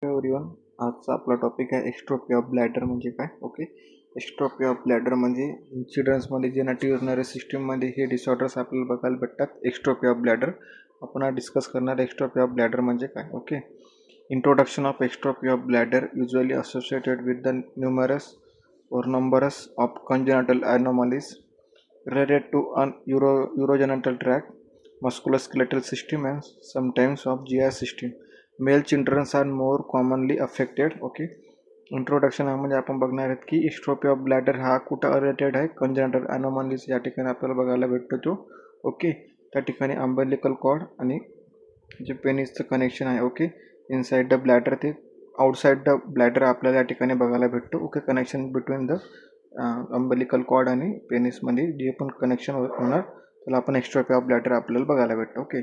Everyone, आजचा आपला topic आहे एक्स्ट्रोपी ऑफ ब्लॅडर म्हणजे काय. ओके, एक्स्ट्रोपी ऑफ ब्लॅडर म्हणजे इन्सिडन्समध्ये जेनेटिक युरिनरी सिस्टीममध्ये हे डिसऑर्डर्स आपल्याला बघायला भेटतात. एक्स्ट्रोपी ऑफ ब्लॅडर आपण आज डिस्कस करणार. एक्स्ट्रोपी ऑफ ब्लॅडर म्हणजे काय. Okay, introduction of exstrophy of bladder usually associated with the numerous or numbers of congenital anomalies related to an urogenital tract, musculoskeletal system and sometimes of GI system. Male children are more commonly affected. Okay, introduction मध्ये आपण बघणार आहेत की एक्स्ट्रोपी of bladder हा कुठं related आहे. Congenital anomalies या ठिकाणी आपल्याला बघायला भेटतो तो. ओके, त्या ठिकाणी अंबेलिकल कॉर्ड आणि जे पेनिसचं कनेक्शन आहे. ओके, इनसाइड द ब्लॅडर ते आउटसाइड द ब्लॅडर आपल्याला या ठिकाणी बघायला भेटतो. Okay, connection between the umbilical cord आणि पेनिसमध्ये जे पण कनेक्शन होणार त्याला आपण एक्स्ट्रोपी ऑफ ब्लॅडर आपल्याला बघायला भेटतो. ओके,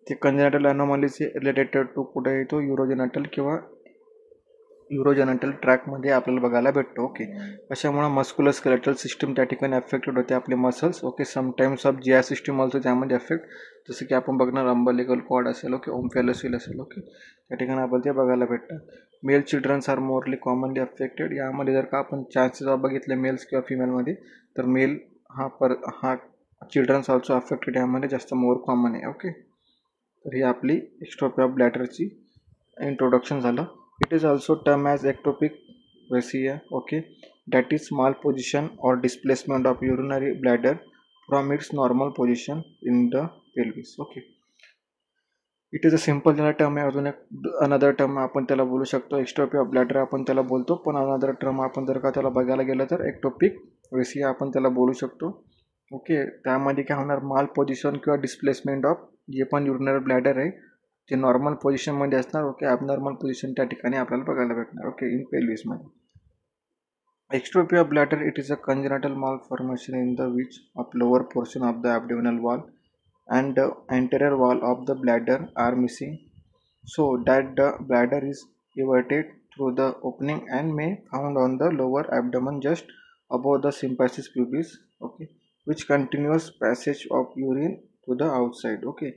ते कंजेनिटल अनोमलीज रिलेटेड टू कुठे येतो, युरोजेनिटल किंवा युरोजेनिटल ट्रॅकमध्ये आपल्याला बघायला भेटतो. ओके, अशामुळे मस्क्युलोस्केलेटल सिस्टम त्या ठिकाणी अफेक्टेड होते, आपले muscles. Okay, sometimes of GI system also त्यामध्ये अफेक्ट, जसं की आपण बघणार अंबेलिकल कॉर्ड असेल. ओके, ओम्फॅलोस व्हील असेल. ओके, त्या ठिकाणी आपल्याला ते बघायला भेटतात. मेल चिल्ड्रन्स आर मोरली कॉमनली अफेक्टेड. यामध्ये जर का आपण चान्सेस ऑफ बघितले मेल्स किंवा फिमेलमध्ये, तर मेल हा चिल्ड्रन्स ऑल्सो अफेक्टेड यामध्ये जास्त मोर कॉमन आहे. ओके, तर ही आपली एक्स्ट्रोपी ऑफ ब्लॅडरची इंट्रोडक्शन झालं. It is also termed as ectopic vesia. Okay, that is malposition or displacement of urinary bladder from its normal position in the pelvis. Okay, it is a simple term आहे. अजून एक another term आपण त्याला बोलू शकतो. Exstrophy of bladder आपण त्याला बोलतो, पण अनदर टर्म आपण जर का त्याला बघायला गेलं तर एक्टोपिक वेसिया आपण त्याला बोलू शकतो. ओके, त्यामध्ये काय होणार, माल पोझिशन किंवा डिस्प्लेसमेंट ऑफ जे पण युरिनरी ब्लॅडर आहे ते नॉर्मल पोझिशनमध्ये असणार. ओके, ॲबनॉर्मल पोझिशन त्या ठिकाणी आपल्याला बघायला भेटणार. ओके, इन पेल्विसमध्ये. Exstrophy of bladder it is a congenital malformation in the which of lower portion of the abdominal wall and the anterior wall of the bladder are missing, so that the bladder is everted through the opening and may found on the lower abdomen just above the symphysis pubis. Okay, which continuous passage of urine to the outside. Okay,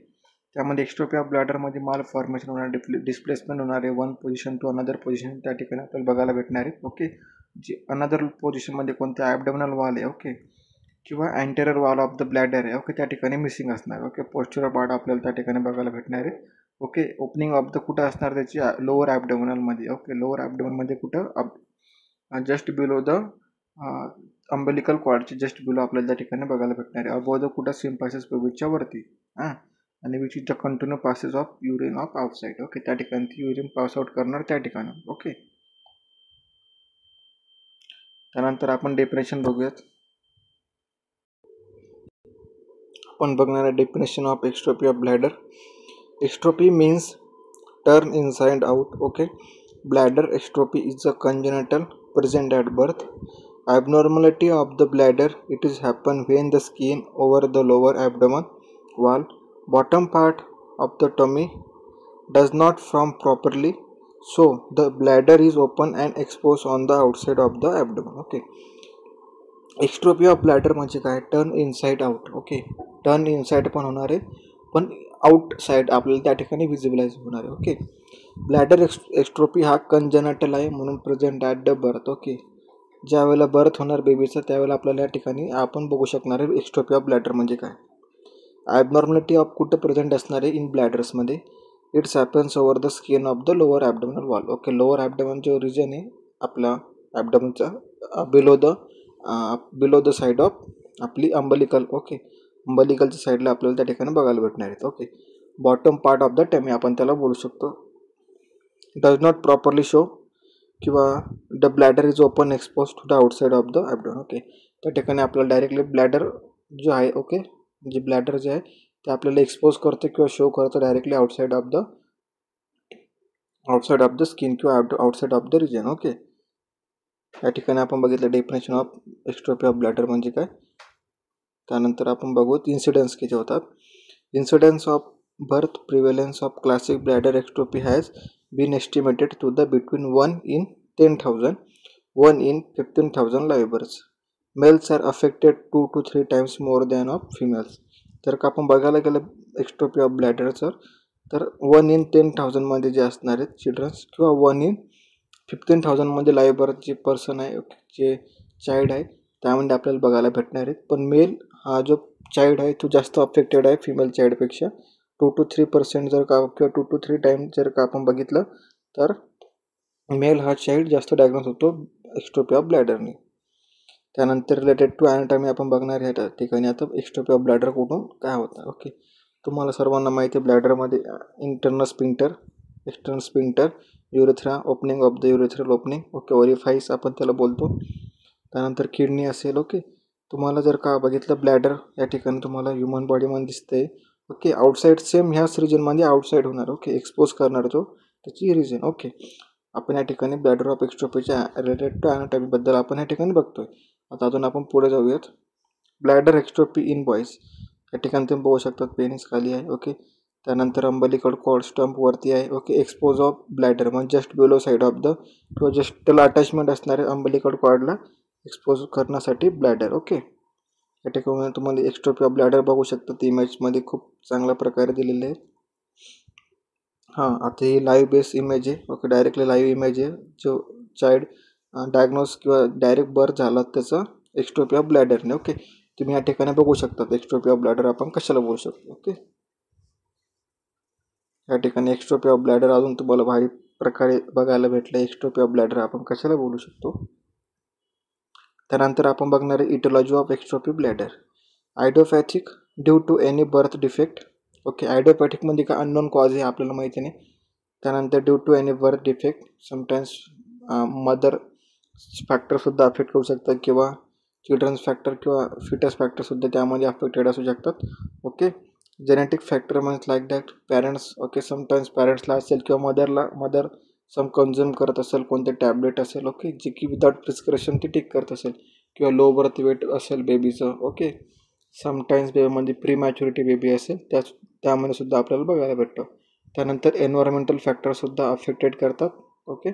त्यामध्ये एक्स्ट्रोपी of ब्लॅडरमध्ये माल formation होणार, displacement होणार आहे one position to another position त्या ठिकाणी आपल्याला बघायला भेटणार आहे. ओके, जे अनदर पोझिशनमध्ये कोणत्या ॲब्डोमिनल वॉल आहे. ओके, किंवा anterior wall of the bladder आहे. ओके, त्या ठिकाणी मिसिंग असणार. ओके, पोस्चरल पार्ट आपल्याला त्या ठिकाणी बघायला भेटणार आहे. ओके, ओपनिंग ऑफ द कुठं असणार त्याची, लोअर ॲब्डोमिनलमध्ये. ओके, लोअर ॲब्डोमिनमध्ये कुठं, जस्ट बिलो द अंबेलिकल कॉर्डची जस्ट बिलो आपल्याला त्या ठिकाणी बघायला भेटणार आहे. अबोव द कुठं सिम्फायसिस प्यूबिसच्या वरती. आणि which is the continue passes of urine of outside. Okay, त्या ठिकाणी ती युरिन पास आउट करणार त्या ठिकाणी. ओके, त्यानंतर आपण डेफिनेशन बघूयात. आपण बघणार आहे definition of exstrophy of bladder. Exstrophy means turn inside out. Okay, bladder exstrophy is a congenital present at birth. Abnormality of the bladder, it is happen when the skin over the lower abdomen wall, bottom part of the tummy does not form properly, so the bladder is open and exposed on the outside of the abdomen. Okay, exstrophy of bladder म्हणजे काय, turn inside out. Okay, turn inside पण होणार आहे, पण outside आपल्याला त्या ठिकाणी विजिबलाइज होणार आहे. ओके, ब्लॅडर एक्स्ट्रोपी हा कंजेनिटल आहे म्हणून present at the birth. Okay, ज्या वेळेला बर्थ होणार बेबीचं त्यावेळेला आपल्याला या ठिकाणी आपण बघू शकणार आहे एक्स्ट्रोपी ऑफ ब्लॅडर म्हणजे काय. ॲबनॉर्मॅलिटी ऑफ कुठं प्रेझेंट असणार आहे, इन ब्लॅडर्समध्ये. It's happens over the skin of the lower abdominal wall. Okay, lower abdomen जो रिजन आहे आपला ॲब्डोमिनचा, बिलो द साईड ऑफ आपली अंबलिकल. ओके, अंबलिकलच्या साईडला आपल्याला त्या ठिकाणी बघायला भेटणार आहेत. Okay, bottom part of the tummy आपण त्याला बोलू शकतो. डज नॉट प्रॉपरली शो किंवा the bladder is open expose to the outside of the abdomen. Okay, त्या ठिकाणी आपल्याला डायरेक्टली ब्लॅडर जो आहे, ओके, जे ब्लॅडर जे आहे ते आपल्याला एक्सपोज करतं किंवा शो करतं directly outside of the skin किंवा outside of the region. Okay, या ठिकाणी आपण बघितलं definition of exstrophy of bladder म्हणजे काय. त्यानंतर आपण बघू इन्सिडेंट्स किती होतात. Incidents of birth prevalence of classic bladder exstrophy has been estimated to the between 1 in 10,000, 1 in 15,000 live births. Males are affected 2 to 3 times more than of females. तर का आपण बघायला गेलं एक्स्ट्रोपी ऑफ ब्लॅडरचं तर 1 in 10,000 मध्ये जे असणार आहेत चिल्ड्रन्स, किंवा 1 in 15,000 मध्ये लाईव्ह बर्थ जे पर्सन आहे, जे चाइल्ड आहे, त्यामध्ये आपल्याला बघायला भेटणार आहेत. पण मेल हा जो चाइल्ड आहे तो जास्त अफेक्टेड आहे फिमेल चाइल्डपेक्षा. 2 to 3% जर का, किंवा 2 to 3 टाइम जर का आपण बघितलं तर मेल हा चाइल्ड जास्त डायग्नोज होतो एक्स्ट्रोपी ऑफ ब्लॅडरने. त्यानंतर रिलेटेड टू ॲनाटॉमी आपण बघणार आहे ठिकाणी आता एक्स्ट्रोपी ऑफ ब्लॅडर कुठून काय होतं. ओके, तुम्हाला सर्वांना माहिती आहे ब्लॅडरमध्ये internal sphincter, external sphincter, urethra, opening of the urethral opening, okay, orifice आपण त्याला बोलतो. त्यानंतर किडनी असेल. ओके, तुम्हाला जर का बघितलं ब्लॅडर या ठिकाणी तुम्हाला ह्युमन बॉडीमध्ये दिसतंय. ओके, आउटसाईड सेम ह्याच रिजनमध्ये आउटसाईड होणार. ओके, एक्सपोज करणार तो त्याची रिजन. ओके, आपण या ठिकाणी ब्लॅडर ऑफ एक्स्ट्रोपीच्या रिलेटेड टू ॲनाटॉमीबद्दल आपण या ठिकाणी बघतोय. आता अजून आपण पुढे जाऊयात. ब्लॅडर एक्स्ट्रोपी इन बॉईज, या ठिकाणी तुम्ही बघू शकतात पेनिस खाली आहे. ओके, त्यानंतर अंबलिकल कॉर्ड स्टंप वरती आहे. ओके, एक्सपोज ऑफ ब्लॅडर म्हणजे just below side of the, किंवा जस्ट त्याला अटॅचमेंट असणारे अंबलिकल कॉर्डला एक्सपोज करण्यासाठी ब्लॅडर. ओके, या ठिकाणी तुम्हाला एक्स्ट्रोपी ऑफ ब्लॅडर बघू शकतात इमेजमध्ये खूप चांगल्या प्रकारे दिलेले आहे. हां, आता ही लाईव्ह बेस इमेज आहे. ओके, डायरेक्टली लाईव्ह इमेज आहे. जो चाइल्ड डायग्नोज किंवा डायरेक्ट बर्थ झाला त्याचा एक्स्ट्रोपी ऑफ ब्लॅडरने. ओके, तुम्ही या ठिकाणी बघू शकता एक्स्ट्रोपी ऑफ ब्लॅडर आपण कशाला बोलू शकतो. ओके, या ठिकाणी एक्स्ट्रोपी ऑफ ब्लॅडर अजून तुम्हाला भारी प्रकारे बघायला भेटलं. एक्स्ट्रोपी ऑफ ब्लॅडर आपण कशाला बोलू शकतो. त्यानंतर आपण बघणार आहे aetiology of exstrophy bladder. Idiopathic due to any birth defect. Okay, आयडिओपॅथिकमध्ये का अननोन कॉज आहे आपल्याला माहिती नाही. त्यानंतर due to any birth defect, sometimes mother फॅक्टरसुद्धा अफेक्ट करू शकतात, किंवा चिल्ड्रन्स फॅक्टर किंवा फिटस फॅक्टरसुद्धा त्यामध्ये अफेक्टेड असू शकतात. ओके, जेनेटिक फॅक्टर म्हणजे like that parents. Okay, sometimes पॅरेंट्सला असेल किंवा मदर सम कन्झ्युम करत असेल कोणते टॅबलेट असेल. ओके, जे की विदाउट प्रिस्क्रिप्शन ती टेक करत असेल, किंवा लो बर्थ वेट असेल बेबीचं. ओके, समटाईम्स बेबीमध्ये प्रीमॅच्युरिटी बेबी असेल त्यामध्ये सुद्धा आपल्याला बघायला भेटतं. त्यानंतर एन्व्हायरमेंटल फॅक्टरसुद्धा अफेक्टेड करतात. ओके,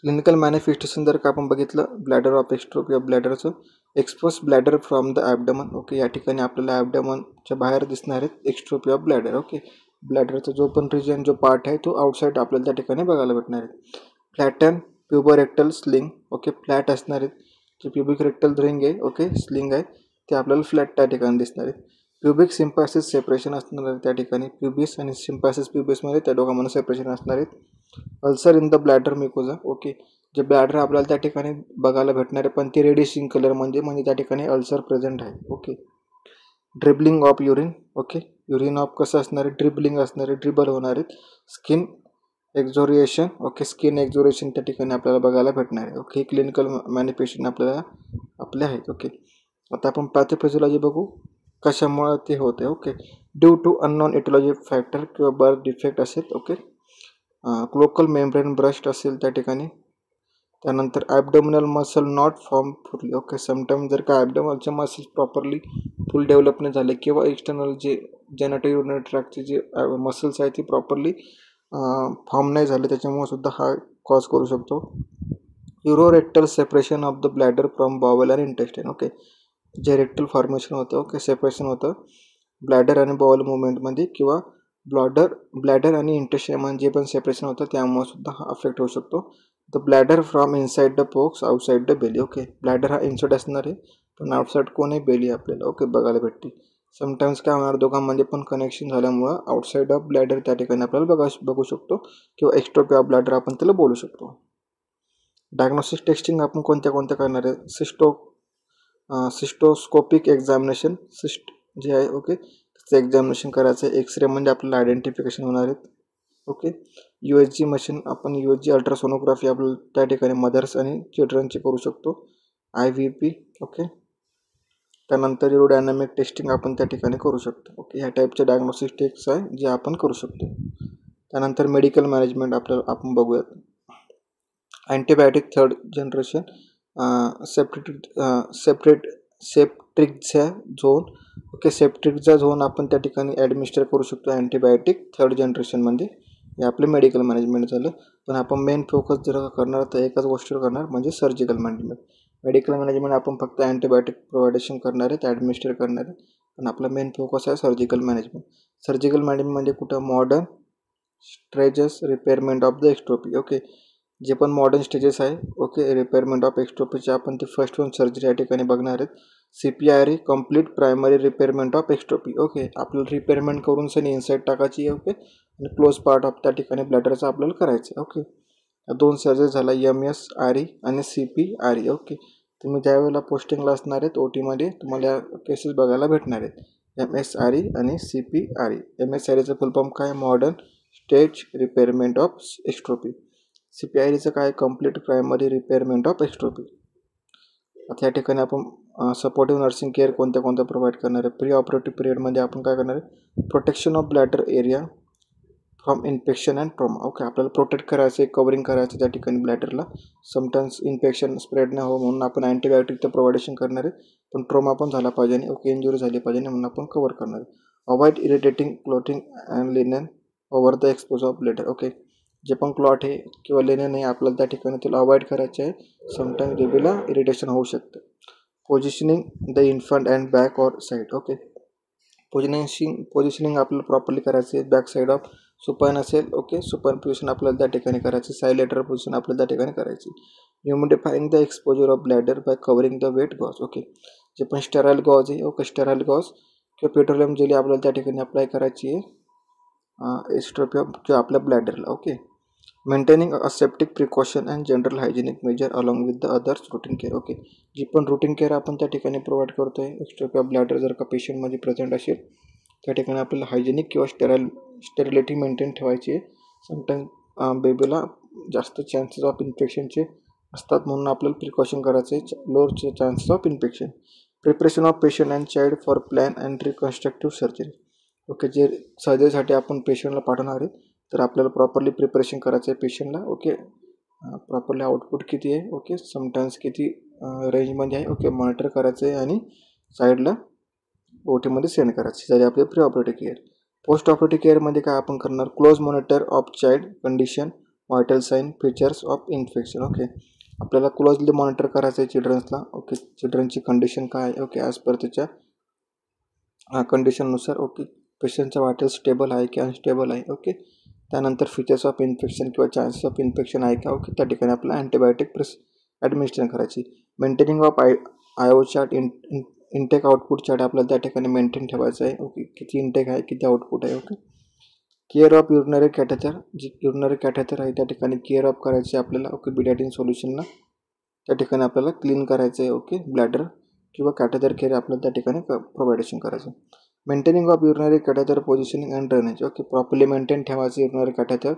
क्लिनिकल मॅनिफेस्टेशन जर का आपण बघितलं ब्लॅडर ऑफ एक्स्ट्रोपी ऑफ ब्लॅडरचं, expose bladder from the abdomen. Okay, या ठिकाणी आपल्याला ॲबडमनच्या बाहेर दिसणार आहेत एक्स्ट्रोपी ऑफ ब्लॅडर. ओके, ब्लॅडरचा जो पण रिजन जो पार्ट आहे तो आउटसाईड आपल्याला त्या ठिकाणी बघायला भेटणार आहे. Flatten प्युबोरेक्टल sling. ओके, फ्लॅट असणार आहेत. जे प्युबिक रेक्टल रिंग आहे, ओके, स्लिंग आहे, ते आपल्याला फ्लॅट त्या ठिकाणी दिसणार आहेत. प्युबिक सिम्पासिस सेपरेशन असणार आहे त्या ठिकाणी. प्युबिस आणि सिम्पासिस प्युबिसमध्ये त्या दोघांमध्ये सेपरेशन असणार आहेत. Ulcer in the bladder mucosa. Okay, जे ब्लॅडर आपल्याला त्या ठिकाणी बघायला भेटणार आहे पण ते रेडिशिंग कलरमध्ये म्हणजे त्या ठिकाणी अल्सर प्रेझेंट आहे. Okay, dribbling of urine. Okay, urine of कसं असणार आहे, ड्रिबलिंग असणार आहे, ड्रिबल होणार आहेत. स्किन एक्झोरिएशन. ओके, स्किन एक्झोरिएशन त्या ठिकाणी आपल्याला बघायला भेटणार आहे. ओके, क्लिनिकल मॅनिफेस्टेशन आपल्याला आपले आहेत. ओके, आता आपण पॅथोफिजिओलॉजी बघू कशामुळे ते होते. Okay, due to unknown aetiology factor किंवा बर्थ डिफेक्ट असेल. ओके, लोकल मेम्ब्रेन ब्रस्ट असेल त्या ठिकाणी. त्यानंतर abdominal muscle not form fully. Okay, sometime जर का ॲबडोमिनलचे मसल्स प्रॉपरली फुल डेव्हलप नाही झाले, किंवा एक्सटर्नल जे जेनेटो युरिनरी ट्रॅकचे जे मसल्स आहेत ते प्रॉपरली फॉर्म नाही झाले, त्याच्यामुळे सुद्धा हा कॉज करू शकतो. Urorectal separation of the bladder from bowel आणि इंटेस्टाईन. ओके, जे रेक्टल फॉर्मेशन होतं. ओके, सेपरेशन होतं ब्लॅडर आणि बॉवल मुवमेंटमध्ये, किंवा ब्लॅडर आणि इंटेस्टाईनमध्ये जे पण सेपरेशन होतं त्यामुळे सुद्धा हा अफेक्ट होऊ शकतो. The bladder from inside the pox outside the belly. Okay, bladder हा इनसाइड असणार आहे पण आउटसाइड कोणी बेली आपल्याला ओके बघायला भेटते. समटाईम्स काय होणार, दोघांमध्ये पण कनेक्शन झाल्यामुळं आउटसाइड ऑफ ब्लॅडर त्या ठिकाणी आपल्याला बघू शकतो, किंवा एक्स्ट्रोपी ऑफ ब्लॅडर आपण त्याला बोलू शकतो. डायग्नोस्टिक टेस्टिंग आपण कोणत्या करणार आहे, सिस्टोस्कोपिक एक्झामिनेशन, सिस्ट जे आहे. ओके, त्याचं एक्झामिनेशन करायचं आहे. एक्सरे म्हणजे आपल्याला आयडेंटिफिकेशन होणार आहेत. ओके, USG मशीन आपण USG अल्ट्रासोनोग्राफी आपल्याला त्या ठिकाणी मदर्स आणि चिल्ड्रनची करू शकतो. IVP. ओके, त्यानंतर एरोडायनॅमिक टेस्टिंग आपण त्या ठिकाणी करू शकतो. ओके, ह्या टाईपचे डायग्नोस्टिक टेस्ट आहे जे आपण करू शकतो. त्यानंतर मेडिकल मॅनेजमेंट आपण बघूयात. Antibiotic third generation, ceftriaxone. Okay, ceftriaxone आपण त्या ठिकाणी ॲडमिनिस्टर करू शकतो अँटीबायोटिक थर्ड जनरेशनमध्ये. हे आपलं मेडिकल मॅनेजमेंट झालं. पण आपण मेन फोकस जर करणार तर एकाच गोष्टीवर करणार म्हणजे सर्जिकल मॅनेजमेंट. मेडिकल मॅनेजमेंट आपण फक्त अँटीबायोटिक प्रोव्हायडेशन करणार आहेत, ॲडमिनिस्टर करणार आहे. पण आपला मेन फोकस आहे सर्जिकल मॅनेजमेंट. सर्जिकल मॅनेजमेंटमध्ये कुठं modern stages repairment of the exstrophy. Okay, जे पण मॉडर्न स्टेजेस आहे ओके रिपेअरमेंट ऑफ एक्स्ट्रोपीचे आपण ते फर्स्ट वन सर्जरी या ठिकाणी बघणार आहेत. CPRE complete primary repairment of exstrophy. Okay, आपल्याला रिपेअरमेंट करून सनी इनसाईड टाकायची. ओके, आणि क्लोज पार्ट ऑफ त्या ठिकाणी ब्लॅडरचा आपल्याला करायचं. ओके, दोन सर्जरी झाला MSRE आणि CPRE. ओके, तुम्ही ज्या वेळेला पोस्टिंगला असणार आहेत OTमध्ये तुम्हाला केसेस बघायला भेटणार आहेत MSRE आणि CPRE. MSREचं फुल फॉर्म काय? Modern stage repairment of exstrophy. CPREचं काय? Complete primary repairment of exstrophy. आता या ठिकाणी आपण सपोर्टिव्ह नर्सिंग केअर कोणत्या प्रोव्हाइड करणार आहे. प्री ऑपरेटिव्ह पिरियडमध्ये आपण काय करणार आहे? Protection of bladder area from infection and trauma. Okay, आपल्याला प्रोटेक्ट करायचं आहे, कवरिंग करायचं त्या ठिकाणी ब्लॅडरला. समटाईम्स इन्फेक्शन स्प्रेड नाही हो म्हणून आपण अँटीबायोटिकचं प्रोव्हायडेशन करणार आहे, पण ट्रॉमा पण झाला पाहिजे आणि ओके इंजुरी झाली पाहिजे म्हणून आपण कवर करणार आहे. Avoid irritating clotting and linen over the expose of bladder. Okay, जे पण क्लॉट आहे किंवा लिनन आहे आपल्याला त्या ठिकाणी त्याला अवॉइड करायचे आहे. समटाईम्स बेबीला इरिटेशन होऊ शकतं. Positioning the infant and back or side. Okay, positioning आपल्याला प्रॉपरली करायचे आहे. बॅक साईड ऑफ सुपाइन असेल ओके, सुपाइन पोझिशन आपल्याला त्या ठिकाणी करायची. सायलेटर पोझिशन आपल्याला त्या ठिकाणी करायची. Humidifying the exposure of bladder by covering the wet gauze. Okay, जे पण स्टेराइल गॉज आहे ओके, स्टेराइल गॉज किंवा पेट्रोलियम जेली आपल्याला त्या ठिकाणी अप्लाय करायची आहे एक्स्ट्रोपी ऑफ किंवा आपल्या ब्लॅडरला. Okay, maintaining aseptic precaution and general hygienic measure along with the others routine care. Okay, जी पण रुटीन केअर आपण त्या ठिकाणी प्रोव्हाइड करतो आहे एक्स्ट्रोपी ऑफ ब्लॅडर जर का पेशंटमध्ये प्रेझेंट असेल त्या ठिकाणी आपल्याला हायजेनिक किंवा स्टेरिलिटी मेंटेन ठेवायची आहे. समटाईम बेबीला जास्त चान्सेस ऑफ इन्फेक्शनचे असतात म्हणून आपल्याला प्रिकॉशन करायचं आहे. Lower chances of infection. Preparation of patient and child for plan and reconstructive surgery. Okay, जे सर्जरीसाठी आपण पेशंटला पाठवणार आहे तर आपल्याला प्रॉपरली प्रिपरेशन करायचं आहे पेशंटला. ओके, प्रॉपरली आउटपुट किती आहे ओके, समटाईम्स किती रेंजमध्ये आहे ओके मॉनिटर करायचं आहे आणि साईडला OTमध्ये सेंड करायचे. झाले आपले pre operative care. Post operative केअरमध्ये काय आपण करणार? Close monitor of child condition, vital sign, features of infection. Okay, आपल्याला क्लोजली मॉनिटर करायचं आहे चिल्ड्रन्सला. ओके, चिल्ड्रनची कंडिशन काय आहे ओके ॲज पर त्याच्या कंडिशननुसार. ओके, पेशंटचा व्हायटल स्टेबल आहे की अनस्टेबल आहे. ओके, त्यानंतर फीचर्स ऑफ इन्फेक्शन किंवा चान्सेस ऑफ इन्फेक्शन आहे का ओके, त्या ठिकाणी आपल्याला अँटीबायोटिक ॲडमिनिस्ट्रेशन करायची. Maintaining of IO chart, intake output chart आपल्याला त्या ठिकाणी मेंटेन ठेवायचं आहे. ओके, किती इनटेक आहे किती आउटपुट आहे. Okay, care of urinary catheter, जी युरिनरी कॅथेटर आहे त्या ठिकाणी केअर ऑफ करायची आपल्याला. ओके, बिडाटिन सोल्युशनला त्या ठिकाणी आपल्याला क्लीन करायचं आहे. ओके, ब्लॅडर किंवा कॅथेटर केअर आपल्याला त्या ठिकाणी प्रोव्हाइडेशन करायचं. Maintaining of urinary catheter positioning and drainage. Okay, properly maintain ठेवायचं urinary catheter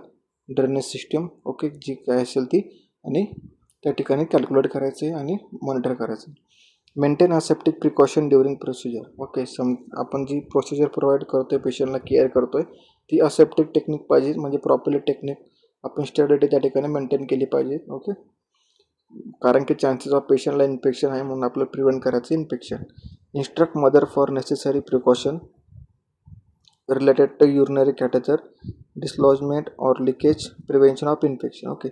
drainage system. Okay, जी काय असेल ती आणि त्या ठिकाणी कॅल्क्युलेट करायचं आहे आणि मॉनिटर करायचं. Maintain aseptic precaution during procedure. Okay, आपण जी प्रोसिजर प्रोव्हाइड करतो आहे पेशंटला केअर करतो आहे ती असेप्टिक टेक्निक पाहिजे, म्हणजे प्रॉपरली टेक्निक आपण स्टेबिलिटी त्या ठिकाणी मेंटेन केली पाहिजे. ओके, कारण की चान्सेस ऑफ पेशंटला इन्फेक्शन आहे म्हणून आपल्याला प्रिव्हेंट करायचं infection. Instruct mother for necessary precaution related to urinary catheter dislodgement or leakage prevention of infection. Okay,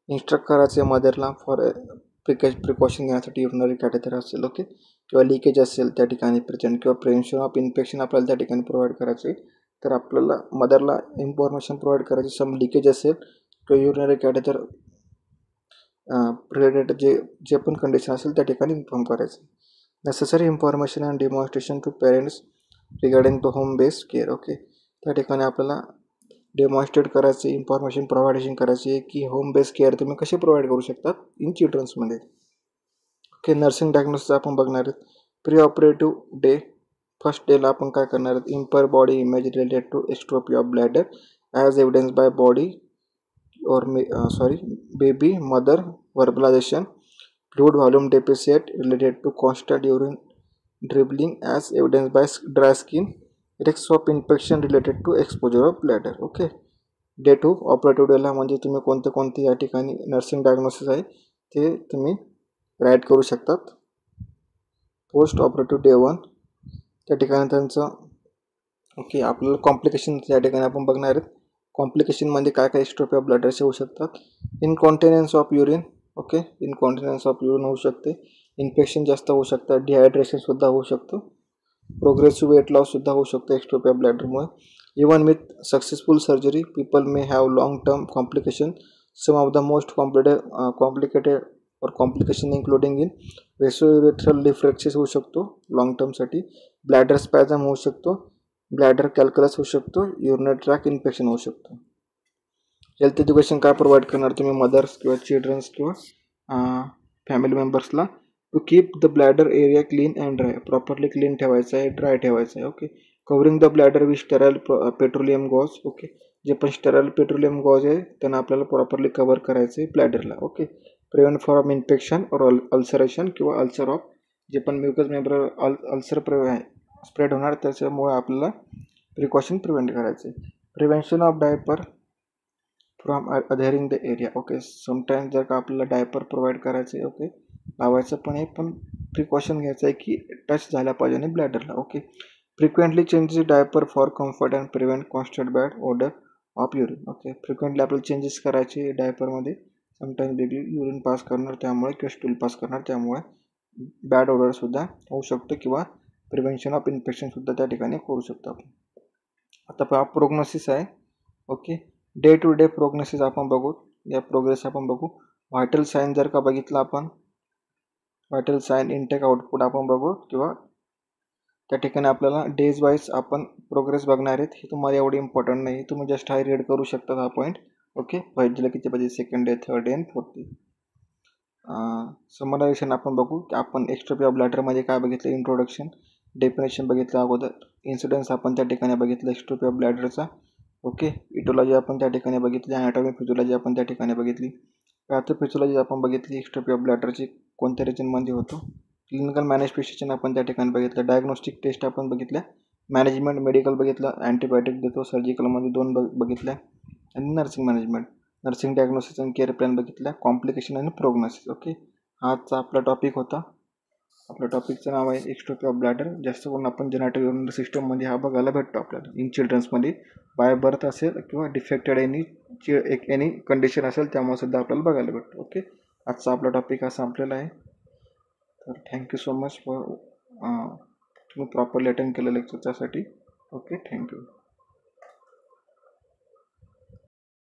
instruct करायचं आहे मदरला फॉर प्रिकॉशन घेण्यासाठी युरिनरी कॅथेटर असेल ओके किंवा लिकेज असेल त्या ठिकाणी प्रेझेंट किंवा प्रिव्हेन्शन ऑफ इन्फेक्शन आपल्याला त्या ठिकाणी प्रोव्हाइड करायचे. तर आपल्याला मदरला इन्फॉर्मेशन प्रोव्हाइड करायची. सम लिकेज असेल किंवा युरिनरी कॅथेटर रिलेटेड जे पण कंडिशन असेल त्या ठिकाणी इन्फॉर्म करायचं. Necessary information and demonstration to parents regarding the home based care. Okay, त्या ठिकाणी आपल्याला डेमॉन्स्ट्रेट करायचे, इन्फॉर्मेशन प्रोव्हाइडेशन करायची की होम बेस्ड केअर तुम्ही कसे प्रोव्हाइड करू शकतात इन चिल्ड्रन्समध्ये. ओके, नर्सिंग डायग्नोसिस आपण बघणार आहेत. प्री ऑपरेटिव्ह डे, फर्स्ट डेला आपण काय करणार आहेत? Impaired body image related to exstrophy of bladder as evidence by body or baby mother verbalization, fluid volume deficit related to constant urine dribbling as evidence by dry skin, risk of infection related to exposure of bladder. Okay, day 2 operative डेला म्हणजे तुम्ही कोणते या ठिकाणी nursing diagnosis आहे ते तुम्ही right करू शकतात. पोस्ट ऑपरेटिव्ह डे 1 त्या ठिकाणी त्यांचं ओके आपल्याला कॉम्प्लिकेशन त्या ठिकाणी आपण बघणार आहेत. कॉम्प्लिकेशनमध्ये काय एक्स्ट्रोपी ऑफ ब्लॅडरचे होऊ शकतात? Incontinence of urine. Okay, incontinence of urine होऊ शकते. इन्फेक्शन जास्त होऊ शकतं. डिहायड्रेशनसुद्धा होऊ शकतं. प्रोग्रेसिव्ह वेट लॉस सुद्धा होऊ शकतो एक्स्ट्रोपी ऑफ ब्लॅडरमुळे. Even with successful surgery people may have long term complication. Some of the most complicated or complication including in vesicoureteral reflexes होऊ शकतो लॉंग टर्मसाठी, ब्लॅडर स्पॅझम होऊ शकतो, ब्लॅडर कॅल्क्युलस होऊ शकतो, युरिनरी ट्रॅक इन्फेक्शन होऊ शकतो. हेल्थ एज्युकेशन काय प्रोव्हाइड करणार तुम्ही मदर्स किंवा चिल्ड्रन्स किंवा फॅमिली मेंबर्सला? To keep the bladder area clean and dry. Properly clean ठेवायचं आहे, ड्राय ठेवायचं आहे. Okay. Covering the bladder with sterile petroleum gauze. Okay. जे पण स्टेराइल पेट्रोलियम गॉज आहे त्यांना आपल्याला प्रॉपरली कव्हर करायचं आहे ब्लॅडरला. ओके. प्रिव्हेंट फ्रॉम इन्फेक्शन और अल्सरेशन किंवा अल्सर ऑफ जे पण म्युकस मेंबर अल्सर स्प्रेड होणार त्याच्यामुळे आपल्याला प्रिकॉशन प्रिव्हेंट करायचे. Prevention of diaper from adhering the area. Okay. Sometimes जर का आपल्याला डायपर प्रोव्हाइड करायचं आहे, ओके, लावायचं पण आहे, पण प्रिकॉशन घ्यायचं आहे की टच झाला पाहिजे नाही ब्लॅडरला. Okay. Frequently changes diaper for comfort and prevent constant bad odour of urine. Okay. Frequently आपल्याला चेंजेस करायचे डायपरमध्ये. समटाईम्स बेबी युरिन पास करणार त्यामुळे किंवा स्टूल पास करणार त्यामुळे बॅड ऑर्डरसुद्धा होऊ शकतो किंवा प्रिव्हेन्शन ऑफ इन्फेक्शनसुद्धा त्या ठिकाणी करू शकतो आपण. आता प्रोग्नोसिस आहे. Okay. Day to day prognosis आपण बघू, या प्रोग्रेस आपण बघू. व्हायटल साईन जर का बघितलं आपण, व्हायटल साईन इनटेक आउटपुट आपण बघू किंवा त्या ठिकाणी आपल्याला डेज वाईज आपण प्रोग्रेस बघणार आहेत. हे तुम्हाला एवढी इम्पॉर्टंट नाही, तुम्ही जस्ट हाय रीड करू शकता हा पॉईंट. ओके. फर्स्ट डेला किती पाहिजे, second day, third day and fourth day. Summarization आपण बघू की आपण एक्स्ट्रोपी ऑफ ब्लॅडरमध्ये काय बघितलं, इंट्रोडक्शन, डेफिनेशन बघितलं अगोदर, इन्सिडन्स आपण त्या ठिकाणी बघितलं एक्स्ट्रोपी ऑफ ब्लॅडरचा. ओके. इटोलॉजी आपण त्या ठिकाणी बघितली, ॲनाटॉमी फिजिओलॉजी आपण त्या ठिकाणी बघितली, पॅथोफिजिओलॉजी आपण बघितली, एक्स्ट्रोपी ऑफ ब्लॅडरची कोणत्या रिजनमध्ये होतो, क्लिनिकल मॅनिफेस्टेशन आपण त्या ठिकाणी बघितलं, डायग्नोस्टिक टेस्ट आपण बघितल्या, मॅनेजमेंट मेडिकल बघितलं, अँटीबायोटिक देतो सर्जिकलमध्ये 2 बघितल्या, आणि नर्सिंग मॅनेजमेंट, नर्सिंग डायग्नोसिस आणि केअर प्लॅन बघितल्या, कॉम्प्लिकेशन आणि प्रोग्नोसिस. ओके. हा आजचा आपला टॉपिक होता. आपल्या टॉपिकचं नाव आहे एक्स्ट्रोपी ऑफ ब्लॅडर. जास्त करून आपण जेनेटिक युरिनरी सिस्टममध्ये हा बघायला भेटतो आपल्याला इन चिल्ड्रन्समध्ये. बाय बर्थ असेल किंवा डिफेक्टेड एनी कंडिशन असेल त्यामुळे सुद्धा आपल्याला बघायला भेटतो. ओके. आजचा आपला टॉपिक हा संपलेला आहे. तर थँक्यू सो मच फॉर तुम्ही प्रॉपरली अटेंड केलं लेक्चरच्यासाठी. ओके. थँक्यू.